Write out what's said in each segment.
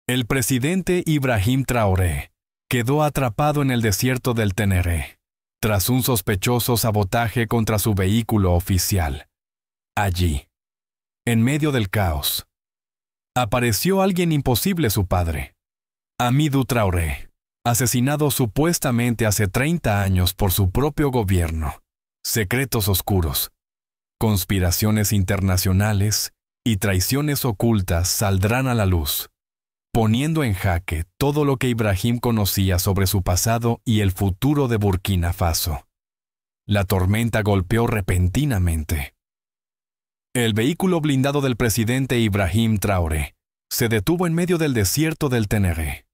El presidente Ibrahim Traoré quedó atrapado en el desierto del Teneré, tras un sospechoso sabotaje contra su vehículo oficial. Allí, en medio del caos, apareció alguien imposible: su padre, Hamidou Traoré, asesinado supuestamente hace 30 años por su propio gobierno. Secretos oscuros, conspiraciones internacionales y traiciones ocultas saldrán a la luz, poniendo en jaque todo lo que Ibrahim conocía sobre su pasado y el futuro de Burkina Faso. La tormenta golpeó repentinamente. El vehículo blindado del presidente Ibrahim Traoré se detuvo en medio del desierto del Teneré,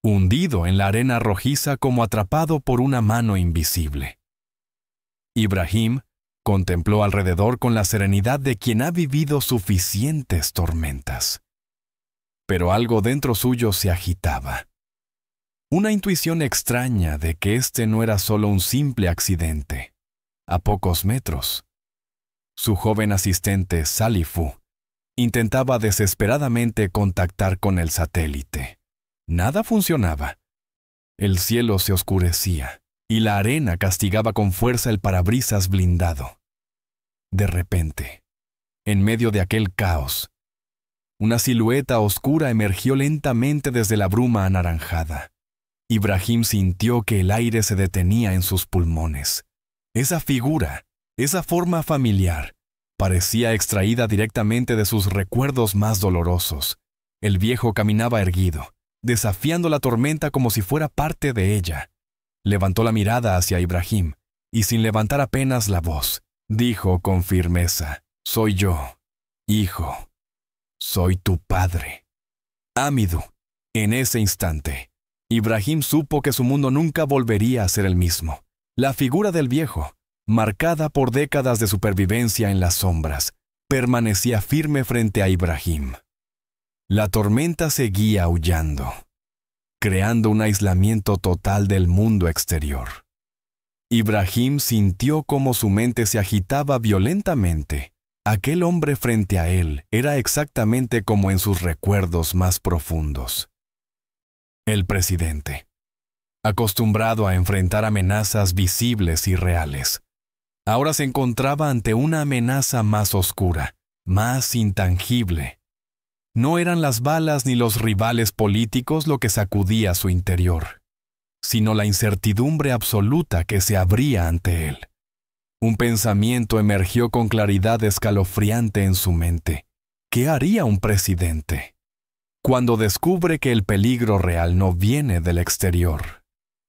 hundido en la arena rojiza como atrapado por una mano invisible. Ibrahim contempló alrededor con la serenidad de quien ha vivido suficientes tormentas. Pero algo dentro suyo se agitaba. Una intuición extraña de que este no era solo un simple accidente. A pocos metros, su joven asistente Salifu intentaba desesperadamente contactar con el satélite. Nada funcionaba. El cielo se oscurecía y la arena castigaba con fuerza el parabrisas blindado. De repente, en medio de aquel caos, una silueta oscura emergió lentamente desde la bruma anaranjada. Ibrahim sintió que el aire se detenía en sus pulmones. Esa figura, esa forma familiar, parecía extraída directamente de sus recuerdos más dolorosos. El viejo caminaba erguido, desafiando la tormenta como si fuera parte de ella. Levantó la mirada hacia Ibrahim y, sin levantar apenas la voz, dijo con firmeza: «Soy yo, hijo. Soy tu padre». Hamidou. En ese instante, Ibrahim supo que su mundo nunca volvería a ser el mismo. La figura del viejo, marcada por décadas de supervivencia en las sombras, permanecía firme frente a Ibrahim. La tormenta seguía aullando, creando un aislamiento total del mundo exterior. Ibrahim sintió cómo su mente se agitaba violentamente. Aquel hombre frente a él era exactamente como en sus recuerdos más profundos. El presidente, acostumbrado a enfrentar amenazas visibles y reales, ahora se encontraba ante una amenaza más oscura, más intangible. No eran las balas ni los rivales políticos lo que sacudía su interior, sino la incertidumbre absoluta que se abría ante él. Un pensamiento emergió con claridad escalofriante en su mente. ¿Qué haría un presidente cuando descubre que el peligro real no viene del exterior,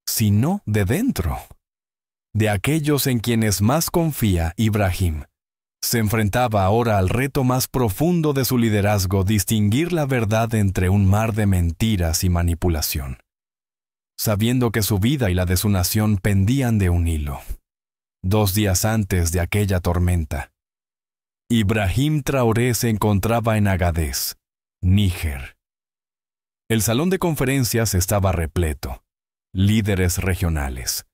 sino de dentro? De aquellos en quienes más confía, Ibrahim se enfrentaba ahora al reto más profundo de su liderazgo: distinguir la verdad entre un mar de mentiras y manipulación, sabiendo que su vida y la de su nación pendían de un hilo. 2 días antes de aquella tormenta, Ibrahim Traoré se encontraba en Agadez, Níger. El salón de conferencias estaba repleto. Líderes regionales,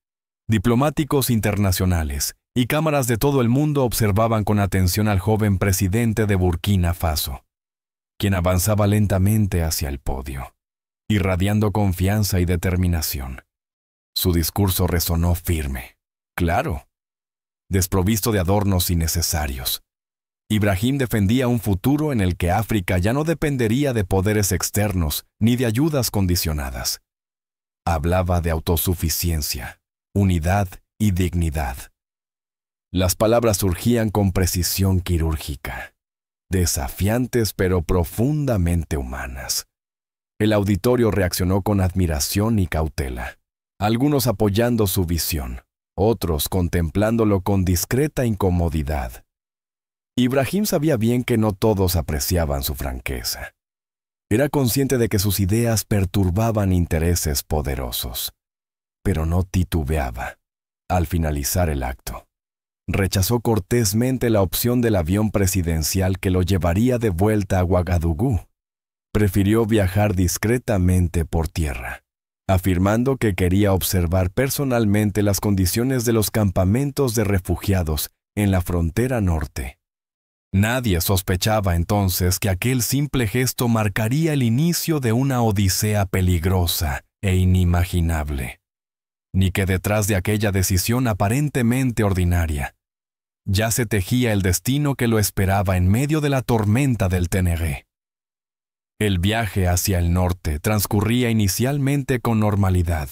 diplomáticos internacionales y cámaras de todo el mundo observaban con atención al joven presidente de Burkina Faso, quien avanzaba lentamente hacia el podio, irradiando confianza y determinación. Su discurso resonó firme, claro, desprovisto de adornos innecesarios. Ibrahim defendía un futuro en el que África ya no dependería de poderes externos ni de ayudas condicionadas. Hablaba de autosuficiencia, unidad y dignidad. Las palabras surgían con precisión quirúrgica, desafiantes pero profundamente humanas. El auditorio reaccionó con admiración y cautela, algunos apoyando su visión, otros contemplándolo con discreta incomodidad. Ibrahim sabía bien que no todos apreciaban su franqueza. Era consciente de que sus ideas perturbaban intereses poderosos, pero no titubeaba. Al finalizar el acto, rechazó cortésmente la opción del avión presidencial que lo llevaría de vuelta a Ouagadougou. Prefirió viajar discretamente por tierra, afirmando que quería observar personalmente las condiciones de los campamentos de refugiados en la frontera norte. Nadie sospechaba entonces que aquel simple gesto marcaría el inicio de una odisea peligrosa e inimaginable, ni que detrás de aquella decisión aparentemente ordinaria ya se tejía el destino que lo esperaba en medio de la tormenta del Ténéré. El viaje hacia el norte transcurría inicialmente con normalidad.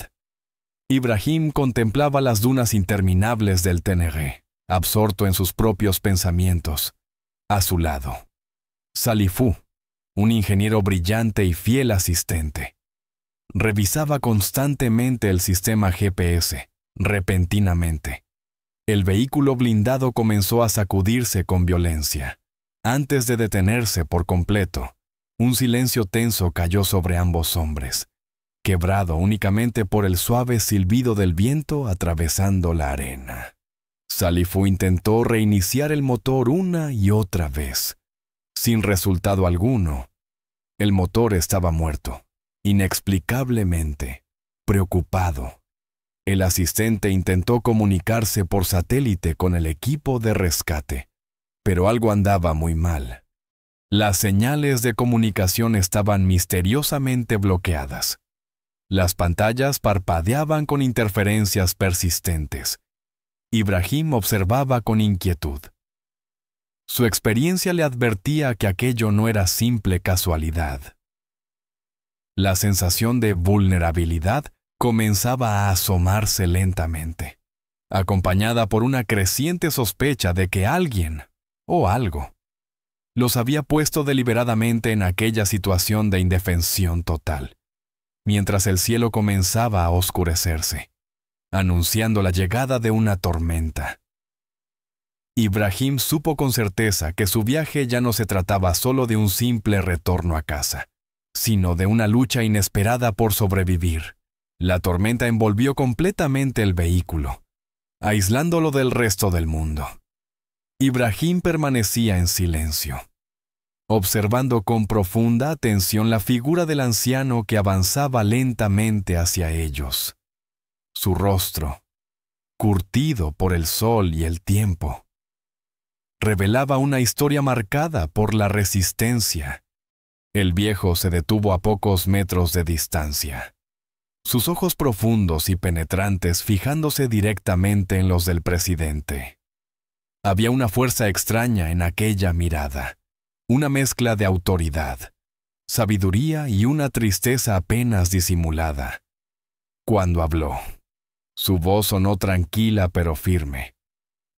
Ibrahim contemplaba las dunas interminables del Ténéré, absorto en sus propios pensamientos. A su lado, Salifú, un ingeniero brillante y fiel asistente, revisaba constantemente el sistema GPS. Repentinamente, el vehículo blindado comenzó a sacudirse con violencia. Antes de detenerse por completo, un silencio tenso cayó sobre ambos hombres, quebrado únicamente por el suave silbido del viento atravesando la arena. Salifú intentó reiniciar el motor una y otra vez. Sin resultado alguno. El motor estaba muerto, inexplicablemente, preocupado. El asistente intentó comunicarse por satélite con el equipo de rescate, pero algo andaba muy mal. Las señales de comunicación estaban misteriosamente bloqueadas. Las pantallas parpadeaban con interferencias persistentes. Ibrahim observaba con inquietud. Su experiencia le advertía que aquello no era simple casualidad. La sensación de vulnerabilidad comenzaba a asomarse lentamente, acompañada por una creciente sospecha de que alguien, o algo, los había puesto deliberadamente en aquella situación de indefensión total, mientras el cielo comenzaba a oscurecerse, anunciando la llegada de una tormenta. Ibrahim supo con certeza que su viaje ya no se trataba solo de un simple retorno a casa, sino de una lucha inesperada por sobrevivir. La tormenta envolvió completamente el vehículo, aislándolo del resto del mundo. Ibrahim permanecía en silencio, observando con profunda atención la figura del anciano que avanzaba lentamente hacia ellos. Su rostro, curtido por el sol y el tiempo, revelaba una historia marcada por la resistencia. El viejo se detuvo a pocos metros de distancia, sus ojos profundos y penetrantes fijándose directamente en los del presidente. Había una fuerza extraña en aquella mirada, una mezcla de autoridad, sabiduría y una tristeza apenas disimulada. Cuando habló, su voz sonó tranquila pero firme,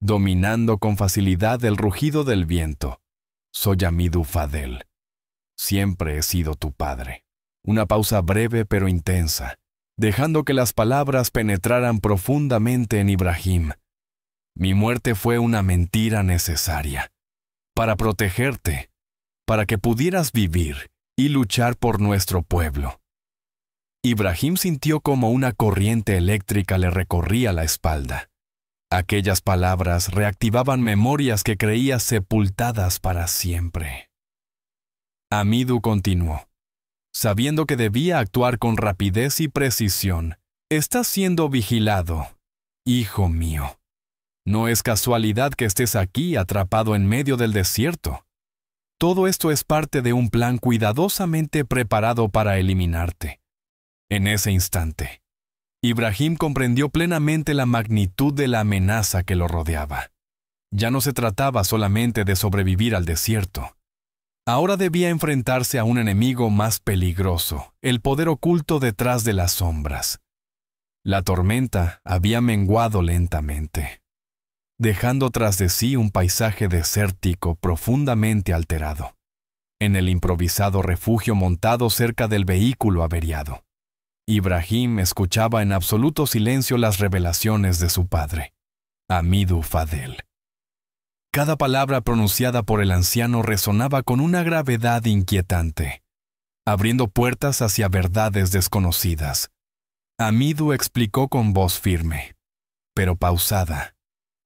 dominando con facilidad el rugido del viento. Soy Hamidou Fadel. Siempre he sido tu padre. Una pausa breve pero intensa, dejando que las palabras penetraran profundamente en Ibrahim. Mi muerte fue una mentira necesaria, para protegerte, para que pudieras vivir y luchar por nuestro pueblo. Ibrahim sintió como una corriente eléctrica le recorría la espalda. Aquellas palabras reactivaban memorias que creía sepultadas para siempre. Hamidou continuó, sabiendo que debía actuar con rapidez y precisión. Estás siendo vigilado, hijo mío. No es casualidad que estés aquí atrapado en medio del desierto. Todo esto es parte de un plan cuidadosamente preparado para eliminarte. En ese instante, Ibrahim comprendió plenamente la magnitud de la amenaza que lo rodeaba. Ya no se trataba solamente de sobrevivir al desierto. Ahora debía enfrentarse a un enemigo más peligroso, el poder oculto detrás de las sombras. La tormenta había menguado lentamente, dejando tras de sí un paisaje desértico profundamente alterado, en el improvisado refugio montado cerca del vehículo averiado. Ibrahim escuchaba en absoluto silencio las revelaciones de su padre, Hamidou Fadel. Cada palabra pronunciada por el anciano resonaba con una gravedad inquietante, abriendo puertas hacia verdades desconocidas. Hamidou explicó con voz firme, pero pausada,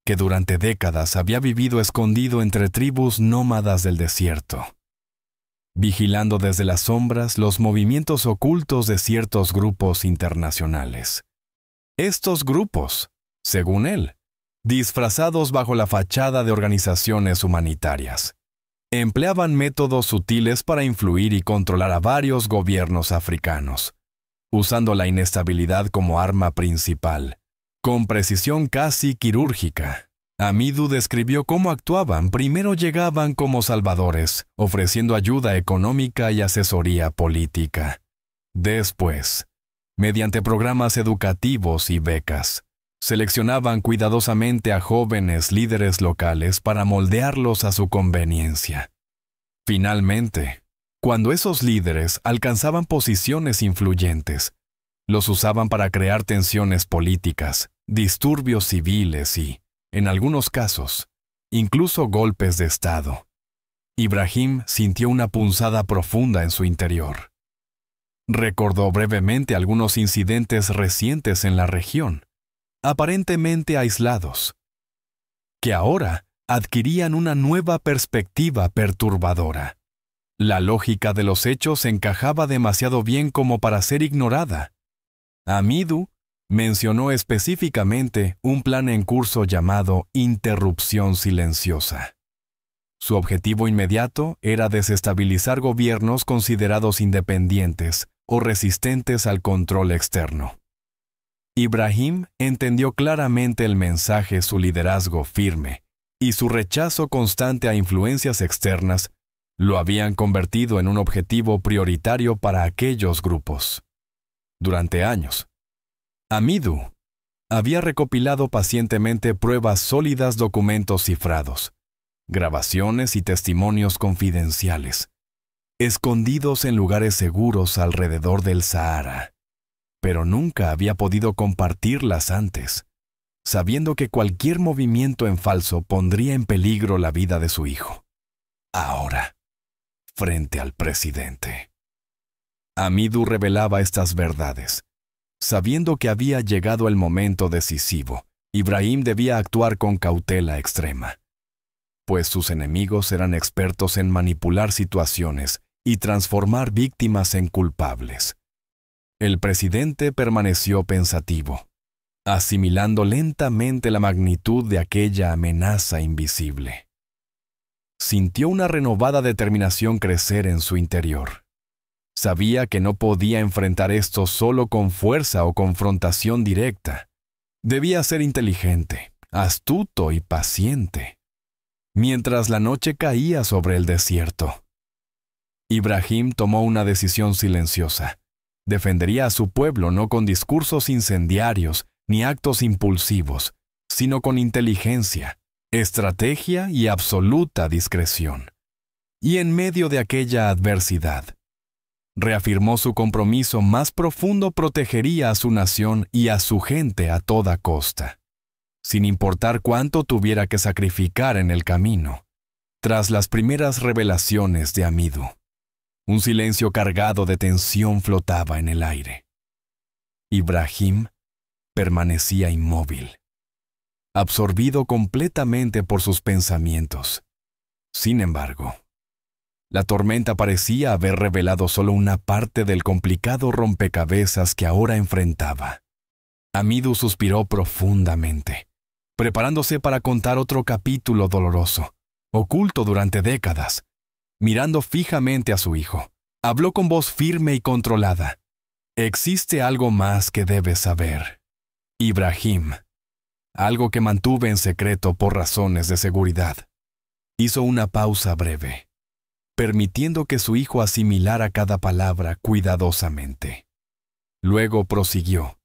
que durante décadas había vivido escondido entre tribus nómadas del desierto, vigilando desde las sombras los movimientos ocultos de ciertos grupos internacionales. Estos grupos, según él, disfrazados bajo la fachada de organizaciones humanitarias, Empleaban métodos sutiles para influir y controlar a varios gobiernos africanos, usando la inestabilidad como arma principal. Con precisión casi quirúrgica, Hamidu describió cómo actuaban. Primero llegaban como salvadores, ofreciendo ayuda económica y asesoría política. Después, mediante programas educativos y becas, seleccionaban cuidadosamente a jóvenes líderes locales para moldearlos a su conveniencia. Finalmente, cuando esos líderes alcanzaban posiciones influyentes, los usaban para crear tensiones políticas, disturbios civiles y, en algunos casos, incluso golpes de Estado. Ibrahim sintió una punzada profunda en su interior. Recordó brevemente algunos incidentes recientes en la región, aparentemente aislados, que ahora adquirían una nueva perspectiva perturbadora. La lógica de los hechos encajaba demasiado bien como para ser ignorada. Hamidu mencionó específicamente un plan en curso llamado interrupción silenciosa. Su objetivo inmediato era desestabilizar gobiernos considerados independientes o resistentes al control externo. Ibrahim entendió claramente el mensaje. Su liderazgo firme y su rechazo constante a influencias externas lo habían convertido en un objetivo prioritario para aquellos grupos. Durante años, Hamidu había recopilado pacientemente pruebas sólidas, documentos cifrados, grabaciones y testimonios confidenciales, escondidos en lugares seguros alrededor del Sahara, pero nunca había podido compartirlas antes, sabiendo que cualquier movimiento en falso pondría en peligro la vida de su hijo. Ahora, frente al presidente, Hamidu revelaba estas verdades. Sabiendo que había llegado el momento decisivo, Ibrahim debía actuar con cautela extrema, pues sus enemigos eran expertos en manipular situaciones y transformar víctimas en culpables. El presidente permaneció pensativo, asimilando lentamente la magnitud de aquella amenaza invisible. Sintió una renovada determinación crecer en su interior. Sabía que no podía enfrentar esto solo con fuerza o confrontación directa. Debía ser inteligente, astuto y paciente. Mientras la noche caía sobre el desierto, Ibrahim tomó una decisión silenciosa. Defendería a su pueblo no con discursos incendiarios ni actos impulsivos, sino con inteligencia, estrategia y absoluta discreción. Y en medio de aquella adversidad, reafirmó su compromiso más profundo: protegería a su nación y a su gente a toda costa, sin importar cuánto tuviera que sacrificar en el camino. Tras las primeras revelaciones de Hamidu, un silencio cargado de tensión flotaba en el aire. Ibrahim permanecía inmóvil, absorbido completamente por sus pensamientos. Sin embargo, la tormenta parecía haber revelado solo una parte del complicado rompecabezas que ahora enfrentaba. Hamidu suspiró profundamente, preparándose para contar otro capítulo doloroso, oculto durante décadas. Mirando fijamente a su hijo, habló con voz firme y controlada. Existe algo más que debes saber, Ibrahim, algo que mantuve en secreto por razones de seguridad. Hizo una pausa breve, permitiendo que su hijo asimilara cada palabra cuidadosamente. Luego prosiguió.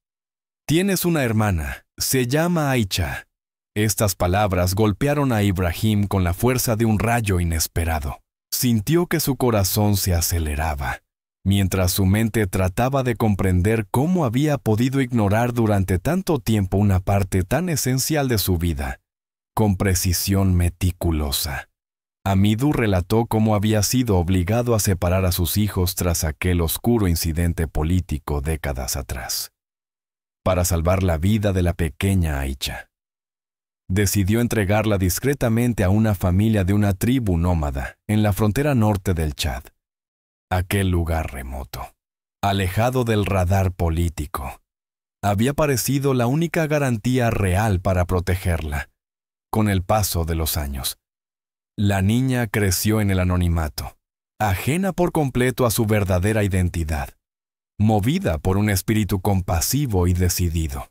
Tienes una hermana, se llama Aisha. Estas palabras golpearon a Ibrahim con la fuerza de un rayo inesperado. Sintió que su corazón se aceleraba, mientras su mente trataba de comprender cómo había podido ignorar durante tanto tiempo una parte tan esencial de su vida, con precisión meticulosa. Hamidu relató cómo había sido obligado a separar a sus hijos tras aquel oscuro incidente político décadas atrás, para salvar la vida de la pequeña Aisha. Decidió entregarla discretamente a una familia de una tribu nómada en la frontera norte del Chad. Aquel lugar remoto, alejado del radar político, había parecido la única garantía real para protegerla. Con el paso de los años, La niña creció en el anonimato, ajena por completo a su verdadera identidad, movida por un espíritu compasivo y decidido.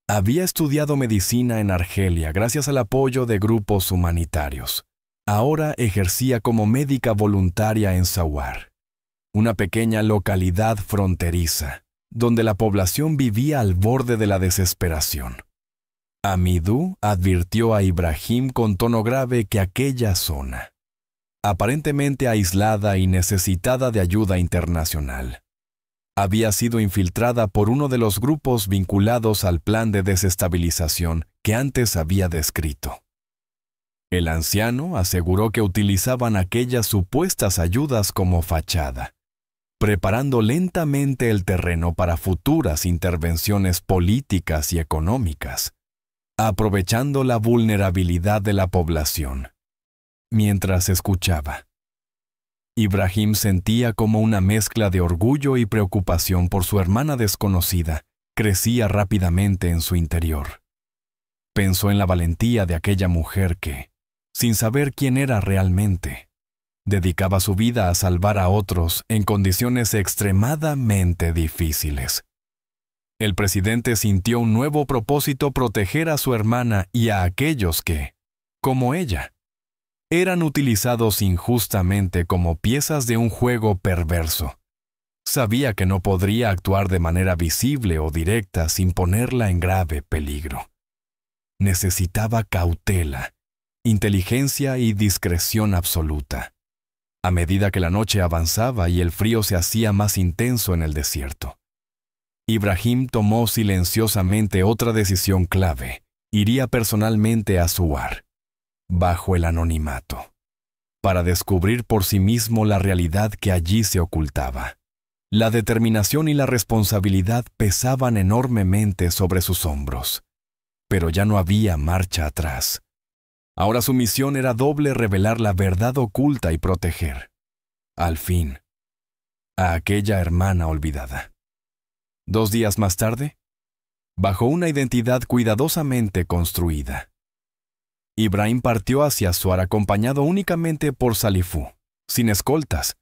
Había estudiado medicina en Argelia gracias al apoyo de grupos humanitarios. Ahora ejercía como médica voluntaria en Sawar, una pequeña localidad fronteriza, donde la población vivía al borde de la desesperación. Hamidou advirtió a Ibrahim con tono grave que aquella zona, aparentemente aislada y necesitada de ayuda internacional, había sido infiltrada por uno de los grupos vinculados al plan de desestabilización que antes había descrito. El anciano aseguró que utilizaban aquellas supuestas ayudas como fachada, preparando lentamente el terreno para futuras intervenciones políticas y económicas, aprovechando la vulnerabilidad de la población. Mientras escuchaba, Ibrahim sentía como una mezcla de orgullo y preocupación por su hermana desconocida crecía rápidamente en su interior. Pensó en la valentía de aquella mujer que, sin saber quién era realmente, dedicaba su vida a salvar a otros en condiciones extremadamente difíciles. El presidente sintió un nuevo propósito: proteger a su hermana y a aquellos que, como ella, eran utilizados injustamente como piezas de un juego perverso. Sabía que no podría actuar de manera visible o directa sin ponerla en grave peligro. Necesitaba cautela, inteligencia y discreción absoluta. A medida que la noche avanzaba y el frío se hacía más intenso en el desierto, Ibrahim tomó silenciosamente otra decisión clave: iría personalmente a Sawar, bajo el anonimato, para descubrir por sí mismo la realidad que allí se ocultaba. La determinación y la responsabilidad pesaban enormemente sobre sus hombros, pero ya no había marcha atrás. Ahora su misión era doble: revelar la verdad oculta y proteger, al fin, a aquella hermana olvidada. 2 días más tarde, bajo una identidad cuidadosamente construida, Ibrahim partió hacia Sawar acompañado únicamente por Salifou, sin escoltas,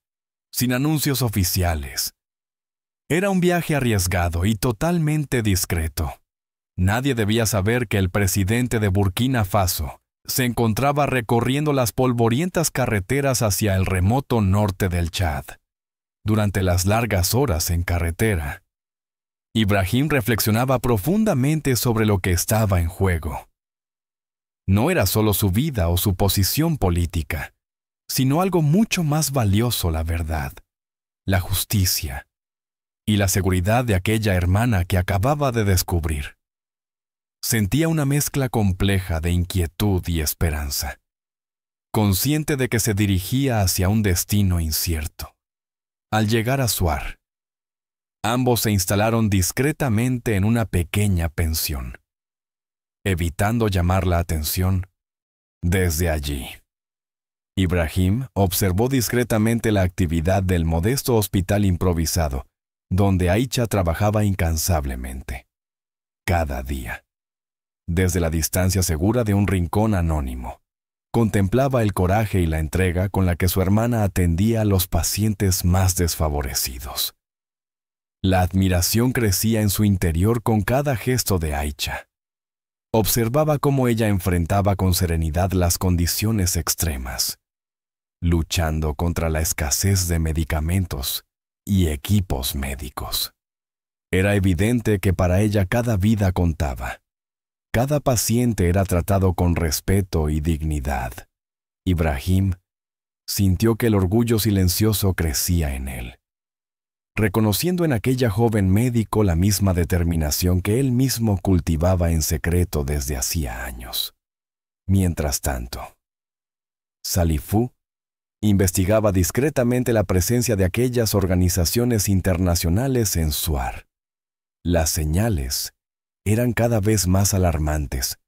sin anuncios oficiales. Era un viaje arriesgado y totalmente discreto. Nadie debía saber que el presidente de Burkina Faso se encontraba recorriendo las polvorientas carreteras hacia el remoto norte del Chad. Durante las largas horas en carretera, Ibrahim reflexionaba profundamente sobre lo que estaba en juego. No era solo su vida o su posición política, sino algo mucho más valioso: la verdad, la justicia y la seguridad de aquella hermana que acababa de descubrir. Sentía una mezcla compleja de inquietud y esperanza, consciente de que se dirigía hacia un destino incierto. Al llegar a Sawar, ambos se instalaron discretamente en una pequeña pensión, evitando llamar la atención desde allí. Ibrahim observó discretamente la actividad del modesto hospital improvisado, donde Aicha trabajaba incansablemente, cada día. Desde la distancia segura de un rincón anónimo, contemplaba el coraje y la entrega con la que su hermana atendía a los pacientes más desfavorecidos. La admiración crecía en su interior con cada gesto de Aicha. Observaba cómo ella enfrentaba con serenidad las condiciones extremas, luchando contra la escasez de medicamentos y equipos médicos. Era evidente que para ella cada vida contaba. Cada paciente era tratado con respeto y dignidad. Ibrahim sintió que el orgullo silencioso crecía en él, reconociendo en aquella joven médico la misma determinación que él mismo cultivaba en secreto desde hacía años. Mientras tanto, Salifou investigaba discretamente la presencia de aquellas organizaciones internacionales en Sawar. Las señales eran cada vez más alarmantes.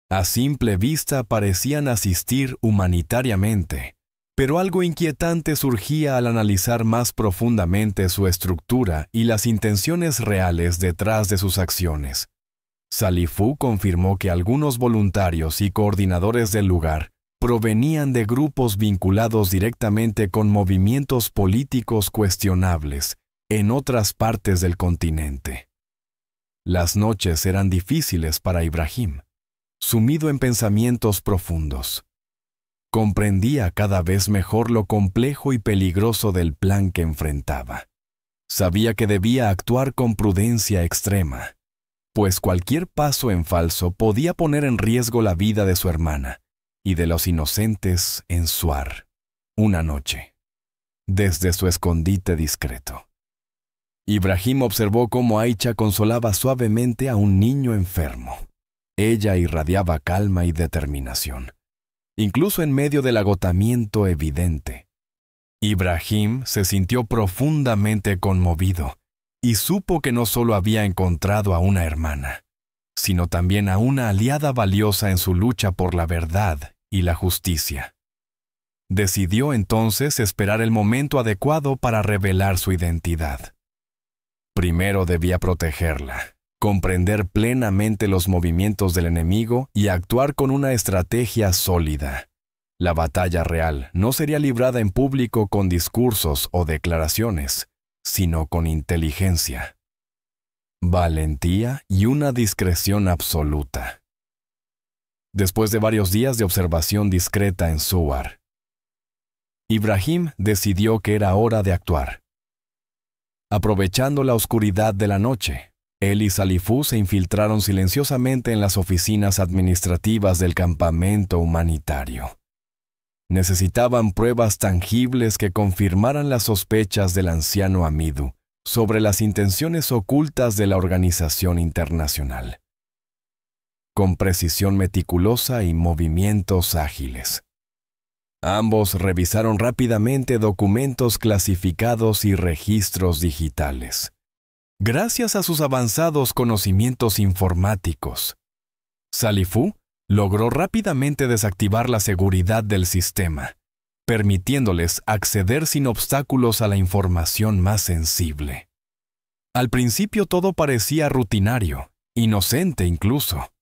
A simple vista parecían asistir humanitariamente, pero algo inquietante surgía al analizar más profundamente su estructura y las intenciones reales detrás de sus acciones. Salifou confirmó que algunos voluntarios y coordinadores del lugar provenían de grupos vinculados directamente con movimientos políticos cuestionables en otras partes del continente. Las noches eran difíciles para Ibrahim, sumido en pensamientos profundos. Comprendía cada vez mejor lo complejo y peligroso del plan que enfrentaba. Sabía que debía actuar con prudencia extrema, pues cualquier paso en falso podía poner en riesgo la vida de su hermana y de los inocentes en Suar, una noche, desde su escondite discreto. Ibrahim observó cómo Aicha consolaba suavemente a un niño enfermo. Ella irradiaba calma y determinación, incluso en medio del agotamiento evidente. Ibrahim se sintió profundamente conmovido y supo que no solo había encontrado a una hermana, sino también a una aliada valiosa en su lucha por la verdad y la justicia. Decidió entonces esperar el momento adecuado para revelar su identidad. Primero debía protegerla, comprender plenamente los movimientos del enemigo y actuar con una estrategia sólida. La batalla real no sería librada en público con discursos o declaraciones, sino con inteligencia, valentía y una discreción absoluta. Después de varios días de observación discreta en Suar, Ibrahim decidió que era hora de actuar. Aprovechando la oscuridad de la noche, él y Salifú se infiltraron silenciosamente en las oficinas administrativas del campamento humanitario. Necesitaban pruebas tangibles que confirmaran las sospechas del anciano Hamidu sobre las intenciones ocultas de la organización internacional. Con precisión meticulosa y movimientos ágiles, ambos revisaron rápidamente documentos clasificados y registros digitales. Gracias a sus avanzados conocimientos informáticos, Salifú logró rápidamente desactivar la seguridad del sistema, permitiéndoles acceder sin obstáculos a la información más sensible. Al principio todo parecía rutinario, inocente incluso,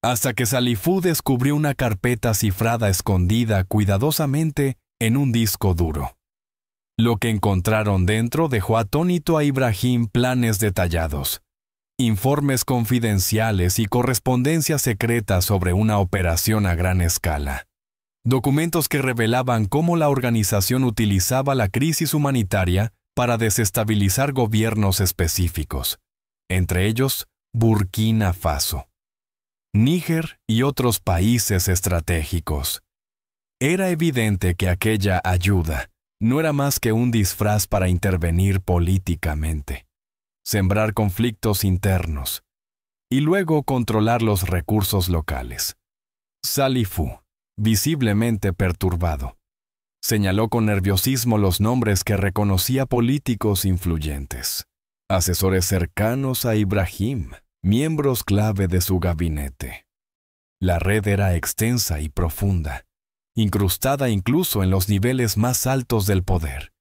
hasta que Salifú descubrió una carpeta cifrada escondida cuidadosamente en un disco duro. Lo que encontraron dentro dejó atónito a Ibrahim planes detallados, informes confidenciales y correspondencia secreta sobre una operación a gran escala. Documentos que revelaban cómo la organización utilizaba la crisis humanitaria para desestabilizar gobiernos específicos, entre ellos Burkina Faso, Níger y otros países estratégicos. Era evidente que aquella ayuda no era más que un disfraz para intervenir políticamente, sembrar conflictos internos y luego controlar los recursos locales. Salifú, visiblemente perturbado, señaló con nerviosismo los nombres que reconocía políticos influyentes, asesores cercanos a Ibrahim, miembros clave de su gabinete. La red era extensa y profunda, incrustada incluso en los niveles más altos del poder.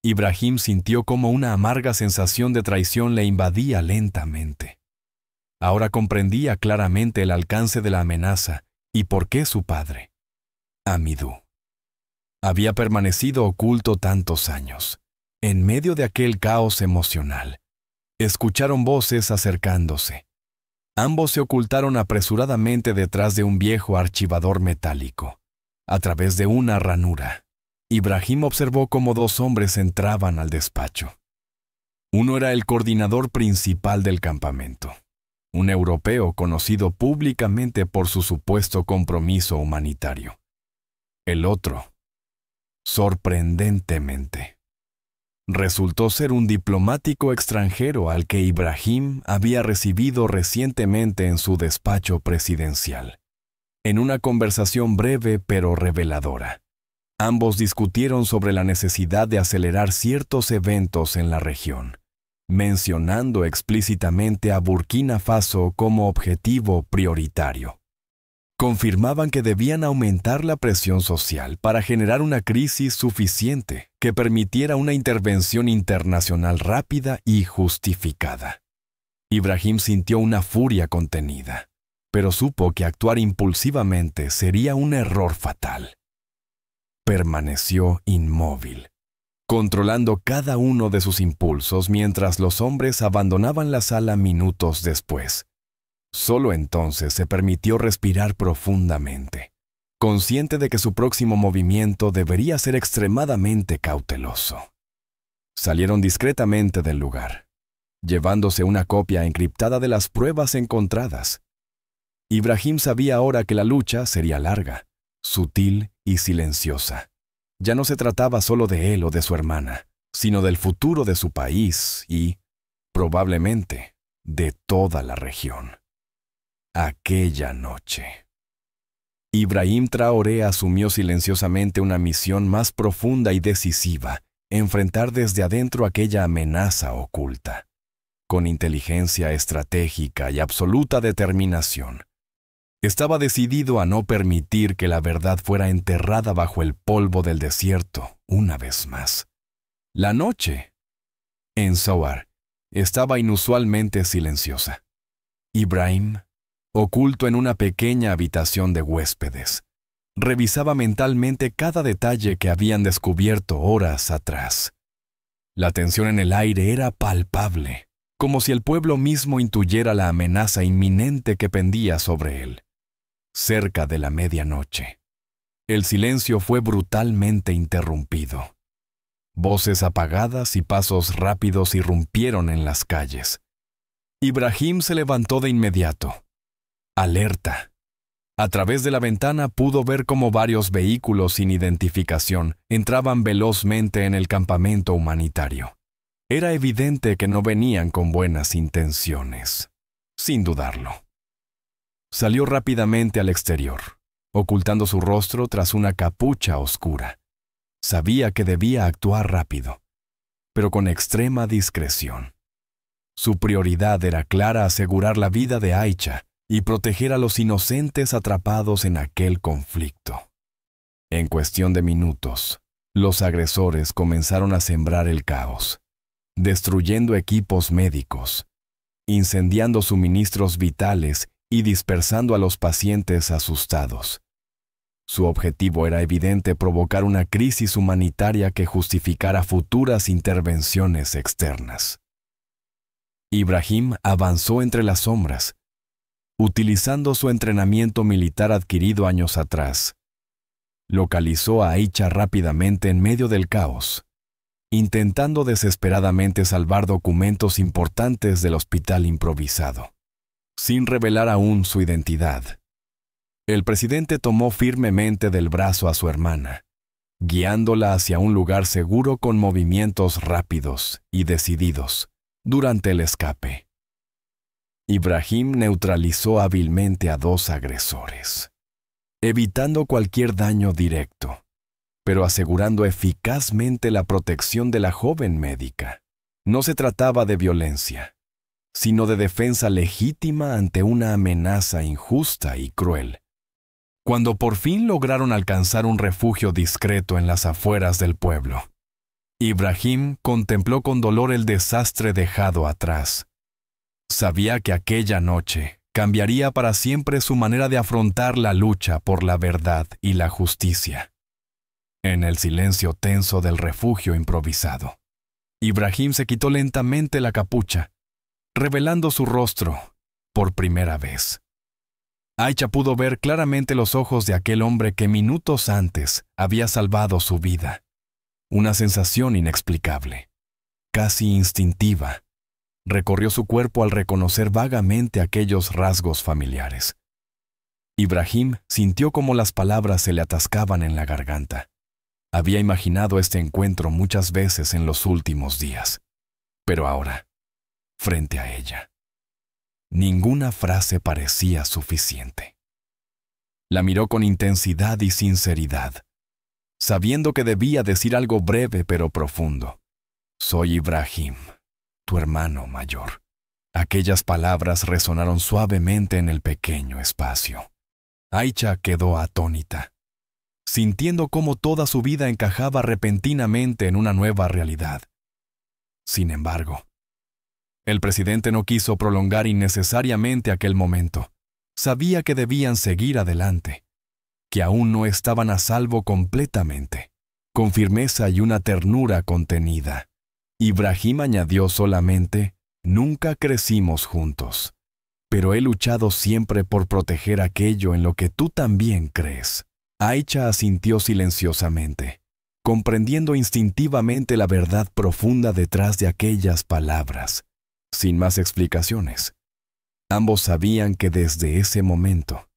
Ibrahim sintió como una amarga sensación de traición le invadía lentamente. Ahora comprendía claramente el alcance de la amenaza y por qué su padre, Hamidu, había permanecido oculto tantos años. En medio de aquel caos emocional, escucharon voces acercándose. Ambos se ocultaron apresuradamente detrás de un viejo archivador metálico. A través de una ranura, Ibrahim observó cómo dos hombres entraban al despacho. Uno era el coordinador principal del campamento, un europeo conocido públicamente por su supuesto compromiso humanitario. El otro, sorprendentemente, resultó ser un diplomático extranjero al que Ibrahim había recibido recientemente en su despacho presidencial. En una conversación breve pero reveladora, ambos discutieron sobre la necesidad de acelerar ciertos eventos en la región, mencionando explícitamente a Burkina Faso como objetivo prioritario. Confirmaban que debían aumentar la presión social para generar una crisis suficiente que permitiera una intervención internacional rápida y justificada. Ibrahim sintió una furia contenida. pero supo que actuar impulsivamente sería un error fatal. Permaneció inmóvil, controlando cada uno de sus impulsos mientras los hombres abandonaban la sala minutos después. Solo entonces se permitió respirar profundamente, consciente de que su próximo movimiento debería ser extremadamente cauteloso. Salieron discretamente del lugar, llevándose una copia encriptada de las pruebas encontradas. Ibrahim sabía ahora que la lucha sería larga, sutil y silenciosa. Ya no se trataba solo de él o de su hermana, sino del futuro de su país y, probablemente, de toda la región. Aquella noche. Ibrahim Traoré asumió silenciosamente una misión más profunda y decisiva: enfrentar desde adentro aquella amenaza oculta. Con inteligencia estratégica y absoluta determinación, estaba decidido a no permitir que la verdad fuera enterrada bajo el polvo del desierto una vez más. La noche en Sowar estaba inusualmente silenciosa. Ibrahim, oculto en una pequeña habitación de huéspedes, revisaba mentalmente cada detalle que habían descubierto horas atrás. La tensión en el aire era palpable, como si el pueblo mismo intuyera la amenaza inminente que pendía sobre él. Cerca de la medianoche, el silencio fue brutalmente interrumpido. Voces apagadas y pasos rápidos irrumpieron en las calles. Ibrahim se levantó de inmediato, alerta. A través de la ventana pudo ver cómo varios vehículos sin identificación entraban velozmente en el campamento humanitario. Era evidente que no venían con buenas intenciones, sin dudarlo. Salió rápidamente al exterior, ocultando su rostro tras una capucha oscura. Sabía que debía actuar rápido, pero con extrema discreción. Su prioridad era clara: asegurar la vida de Aicha y proteger a los inocentes atrapados en aquel conflicto. En cuestión de minutos, los agresores comenzaron a sembrar el caos, destruyendo equipos médicos, incendiando suministros vitales y dispersando a los pacientes asustados. Su objetivo era evidente: provocar una crisis humanitaria que justificara futuras intervenciones externas. Ibrahim avanzó entre las sombras, utilizando su entrenamiento militar adquirido años atrás. Localizó a Aicha rápidamente en medio del caos, intentando desesperadamente salvar documentos importantes del hospital improvisado, sin revelar aún su identidad. El presidente tomó firmemente del brazo a su hermana, guiándola hacia un lugar seguro con movimientos rápidos y decididos durante el escape. Ibrahim neutralizó hábilmente a dos agresores, evitando cualquier daño directo, pero asegurando eficazmente la protección de la joven médica. No se trataba de violencia, sino de defensa legítima ante una amenaza injusta y cruel. Cuando por fin lograron alcanzar un refugio discreto en las afueras del pueblo, Ibrahim contempló con dolor el desastre dejado atrás. Sabía que aquella noche cambiaría para siempre su manera de afrontar la lucha por la verdad y la justicia. En el silencio tenso del refugio improvisado, Ibrahim se quitó lentamente la capucha, revelando su rostro por primera vez. Aicha pudo ver claramente los ojos de aquel hombre que minutos antes había salvado su vida. Una sensación inexplicable, casi instintiva, recorrió su cuerpo al reconocer vagamente aquellos rasgos familiares. Ibrahim sintió como las palabras se le atascaban en la garganta. Había imaginado este encuentro muchas veces en los últimos días, pero ahora, frente a ella, ninguna frase parecía suficiente. La miró con intensidad y sinceridad, sabiendo que debía decir algo breve pero profundo. «Soy Ibrahim, tu hermano mayor». Aquellas palabras resonaron suavemente en el pequeño espacio. Aicha quedó atónita, sintiendo cómo toda su vida encajaba repentinamente en una nueva realidad. Sin embargo, el presidente no quiso prolongar innecesariamente aquel momento. Sabía que debían seguir adelante, que aún no estaban a salvo completamente. Con firmeza y una ternura contenida, Ibrahim añadió solamente: nunca crecimos juntos, pero he luchado siempre por proteger aquello en lo que tú también crees. Aisha asintió silenciosamente, comprendiendo instintivamente la verdad profunda detrás de aquellas palabras, sin más explicaciones. Ambos sabían que desde ese momento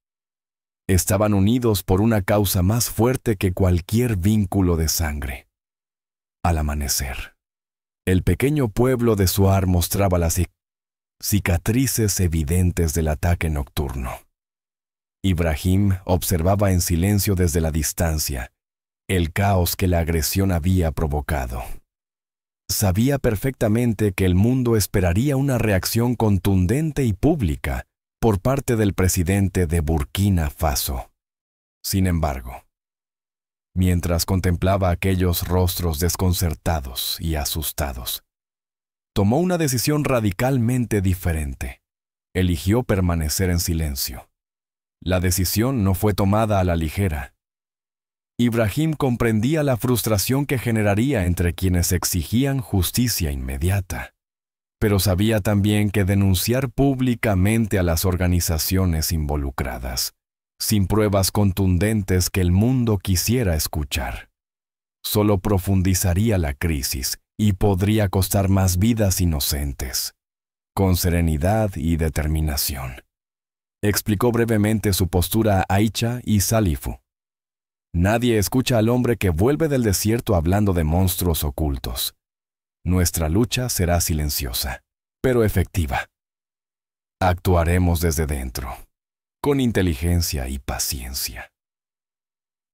estaban unidos por una causa más fuerte que cualquier vínculo de sangre. Al amanecer, el pequeño pueblo de Suar mostraba las cicatrices evidentes del ataque nocturno. Ibrahim observaba en silencio desde la distancia el caos que la agresión había provocado. Sabía perfectamente que el mundo esperaría una reacción contundente y pública por parte del presidente de Burkina Faso. Sin embargo, mientras contemplaba aquellos rostros desconcertados y asustados, tomó una decisión radicalmente diferente. Eligió permanecer en silencio. La decisión no fue tomada a la ligera. Ibrahim comprendía la frustración que generaría entre quienes exigían justicia inmediata, pero sabía también que denunciar públicamente a las organizaciones involucradas, sin pruebas contundentes que el mundo quisiera escuchar, solo profundizaría la crisis y podría costar más vidas inocentes. Con serenidad y determinación, explicó brevemente su postura a Aisha y Salifu. Nadie escucha al hombre que vuelve del desierto hablando de monstruos ocultos. Nuestra lucha será silenciosa, pero efectiva. Actuaremos desde dentro, con inteligencia y paciencia.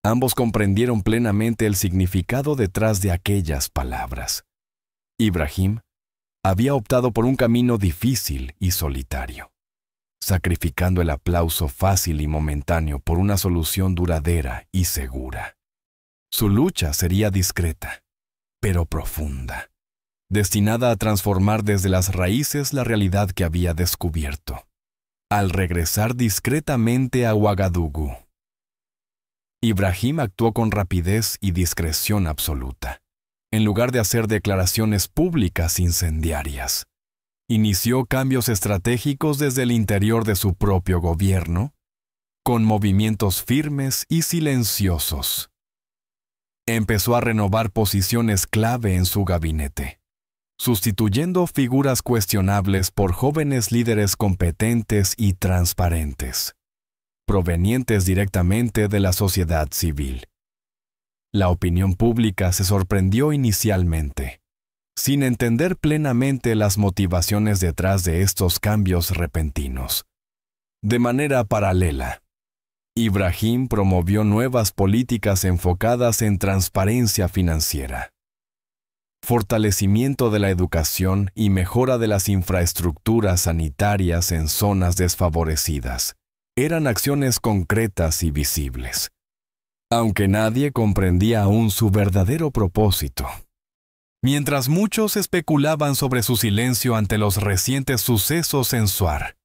Ambos comprendieron plenamente el significado detrás de aquellas palabras. Ibrahim había optado por un camino difícil y solitario, sacrificando el aplauso fácil y momentáneo por una solución duradera y segura. Su lucha sería discreta, pero profunda, destinada a transformar desde las raíces la realidad que había descubierto. Al regresar discretamente a Ouagadougou, Ibrahim actuó con rapidez y discreción absoluta. En lugar de hacer declaraciones públicas incendiarias, inició cambios estratégicos desde el interior de su propio gobierno, con movimientos firmes y silenciosos. Empezó a renovar posiciones clave en su gabinete, sustituyendo figuras cuestionables por jóvenes líderes competentes y transparentes, provenientes directamente de la sociedad civil. La opinión pública se sorprendió inicialmente, sin entender plenamente las motivaciones detrás de estos cambios repentinos. De manera paralela, Ibrahim promovió nuevas políticas enfocadas en transparencia financiera, fortalecimiento de la educación y mejora de las infraestructuras sanitarias en zonas desfavorecidas. Eran acciones concretas y visibles, aunque nadie comprendía aún su verdadero propósito. Mientras muchos especulaban sobre su silencio ante los recientes sucesos en Suar,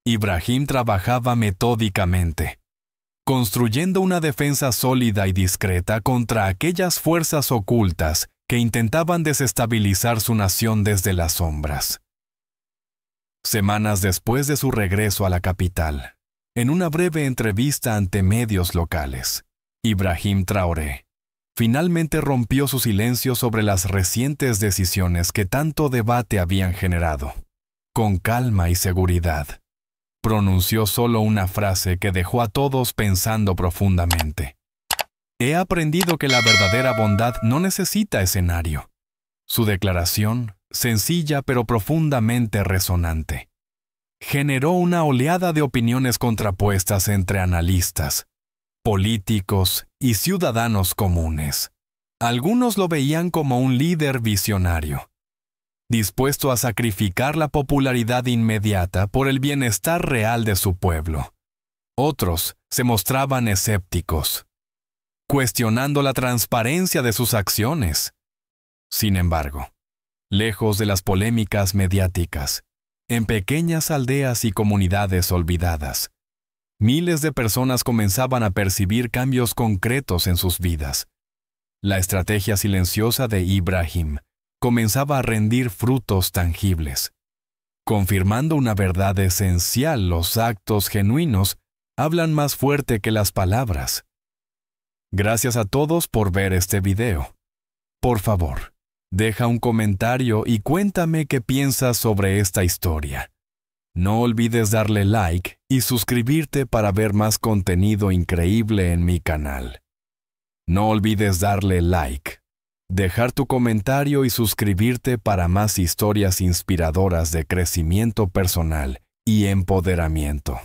Ibrahim trabajaba metódicamente, construyendo una defensa sólida y discreta contra aquellas fuerzas ocultas que intentaban desestabilizar su nación desde las sombras. Semanas después de su regreso a la capital, en una breve entrevista ante medios locales, Ibrahim Traoré finalmente rompió su silencio sobre las recientes decisiones que tanto debate habían generado. Con calma y seguridad, pronunció solo una frase que dejó a todos pensando profundamente. He aprendido que la verdadera bondad no necesita escenario. Su declaración, sencilla pero profundamente resonante, generó una oleada de opiniones contrapuestas entre analistas, políticos y ciudadanos comunes. Algunos lo veían como un líder visionario, dispuesto a sacrificar la popularidad inmediata por el bienestar real de su pueblo. Otros se mostraban escépticos, cuestionando la transparencia de sus acciones. Sin embargo, lejos de las polémicas mediáticas, en pequeñas aldeas y comunidades olvidadas. Miles de personas comenzaban a percibir cambios concretos en sus vidas. La estrategia silenciosa de Ibrahim comenzaba a rendir frutos tangibles. Confirmando una verdad esencial, los actos genuinos hablan más fuerte que las palabras. Gracias a todos por ver este video. Por favor, deja un comentario y cuéntame qué piensas sobre esta historia. No olvides darle like y suscribirte para ver más contenido increíble en mi canal. No olvides darle like, dejar tu comentario y suscribirte para más historias inspiradoras de crecimiento personal y empoderamiento.